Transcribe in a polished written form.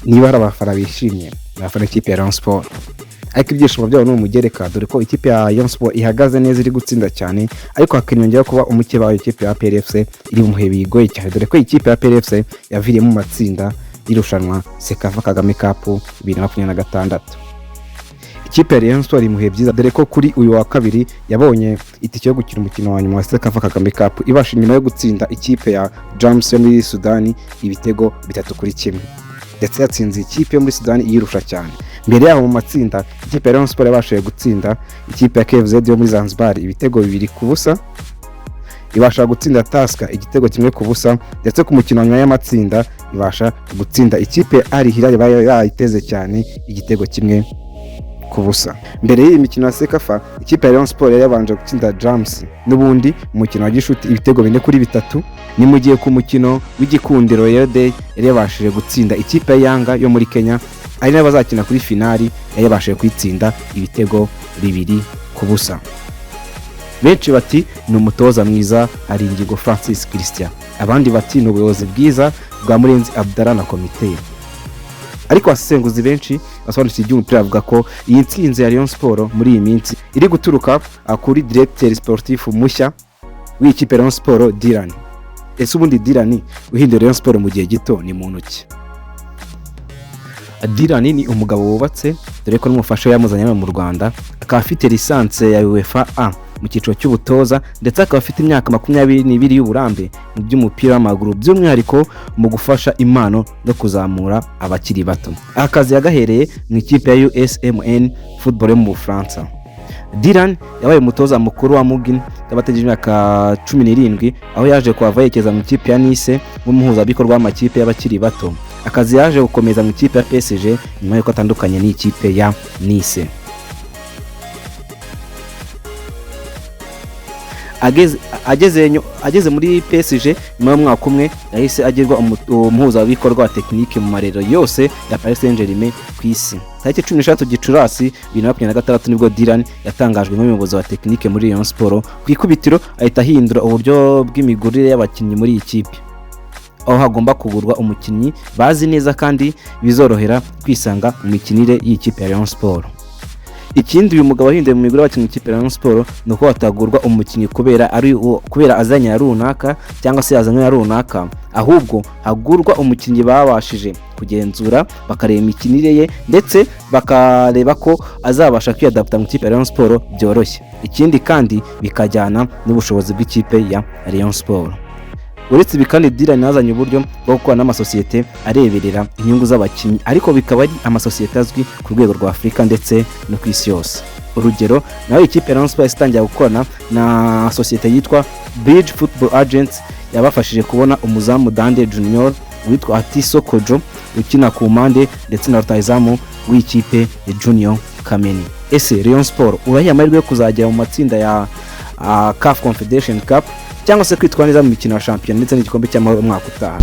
niba hari abafana bishimye abafana ikipe ya Rayon Sports, ariko ibyishimo byabo n'umugereka dore ko ikipe ya Rayon Sports ihagaze neza iri gutsinda cyane, ariko hakiyongera kuba umukeba wa ikipe ya PRFC iri mu muhe bigoye cyane, dore ko ikipe ya PRFC yaviriye mu matsinda y'irushanwa CECAFA Kagame Cup 2026. Ikipe ya Rayon Sports imuhe byiza dore ko kuri uyu wa kabiri yabonye itike yo gukina umukino wa nyuma wa CECAFA Kagame Cup ibasha nyuma yo gutsinda ikipe ya James yo muri Sudani ibitego 3-1, ndetse yatsinze ikipe yo muri Sudani yirusha cyane. Mbere yaho mu matsinda ikipe ya Rayon Sports yabashije gutsinda ikipe ya KFZ yo muri Zanzibar ibitego 2-0, ibasha gutsinda Taska igitego 1-0, ndetse ku mukino nyuma y'amatsinda ibasha gutsinda ikipe Al Hilal yayiteze cyane igitego 1-0. Mbere y'iyi mikino ya CECAFA ikipe ya Rayon Sports yari yabanje gutsinda James n'ubundi umukino wa gishuti ibitego 4-3, ni mu gihe ku mukino w'igikundiro Royal Day yari yabashije gutsinda ikipe ya Yanga yo muri Kenya, ari nayo bazakina kuri finali, yari yabashije kwitsinda ibitego 2-0. Benshi bati ni umutoza mwiza Ahinduye Francis Christian, abandi bati ni ubuyobozi bwiza bwa Murenzi Abdallah na komite. Ariko abasenguzi benshi basobanukiye iby'umupira bavuga ko iyi ntsinzi ya Rayon Sports muri iyi minsi iri guturuka kuri directeur sportif mushya w'ikipe ya Rayon Sports Dylan. Ese ubundi Dylan uhinduye Rayon Sports mu gihe gito ni muntu ki? Dylan ni umugabo wubatse dore ko n'umufasha yamuzanye mu Rwanda, akaba afite lisanse ya UEFA A mu cyiciro cy'ubutoza, ndetse akaba afite imyaka 22 y'uburambe mu by'umupira w'amaguru, by'umwihariko mu gufasha impano no kuzamura abakiri bato. Akazi yagahereye mu ikipe ya USMN football yo mu Bufaransa. Dylan yabaye umutoza mukuru wa Mugin yabategeje imyaka 17, aho yaje kuva yerekeza mu ikipe ya Nice nk'umuhuzabikorwa w'amakipe y'abakiri bato. Akazi yaje gukomeza mu ikipe ya PSG nyuma y'uko atandukanye n'ikipe ya Nice. Ageze muri PSG nyuma y'umwaka umwe yahise agirwa umuhuzabikorwa wa tekinike mu marero yose ya Paris Saint-Germain ku isi. Tariki 16 Gicurasi 2026 nibwo Dylan yatangajwe nk'umuyobozi wa tekinike muri Rayon Sports. Ku ikubitiro ahita ahindura uburyo bw'imigurire y'abakinnyi muri iyi kipe, aho hagomba kugurwa umukinnyi bazi neza kandi bizorohera kwisanga mu mikinire y'ikipe ya Rayon Sports. Ikindi uyu mugabo ahinduye mu migurire y'abakinnyi ikipe ya Rayon Sports nuko hatagurwa umukinnyi kubera azanye ya runaka cyangwa se yazanye ya runaka, ahubwo hagurwa umukinnyi babashije kugenzura bakareba imikinire ye, ndetse bakareba ko azabasha kwiyadapta mu ikipe ya Rayon Sports byoroshye. Ikindi kandi bikajyana n'ubushobozi bw'ikipe ya Rayon Sports. Uretse bikandi Dylan yazanye uburyo bwo gukora n'amasosiyete areberera inyungu z'abakinnyi, ariko bikaba ari amasosiyete azwi ku rwego rwa Afurika ndetse no ku isi yose. Urugero nawe ikipe ya Rayon Sports itangiye gukorana na sosiyete yitwa Bridge Football Agents yabafashije kubona umuzamu Dande Junior witwa Atiso Kojo ukina ku mpande, ndetse na rutahizamu w'ikipe ya Junior Kameni. Ese Rayon Sports urahiye amahirwe yo kuzagera mu matsinda ya CAF Confederation Cup cyangwa se kwitwara neza mu mikino ya shampiyona ndetse n'igikombe cy'amahoro umwaka utaha?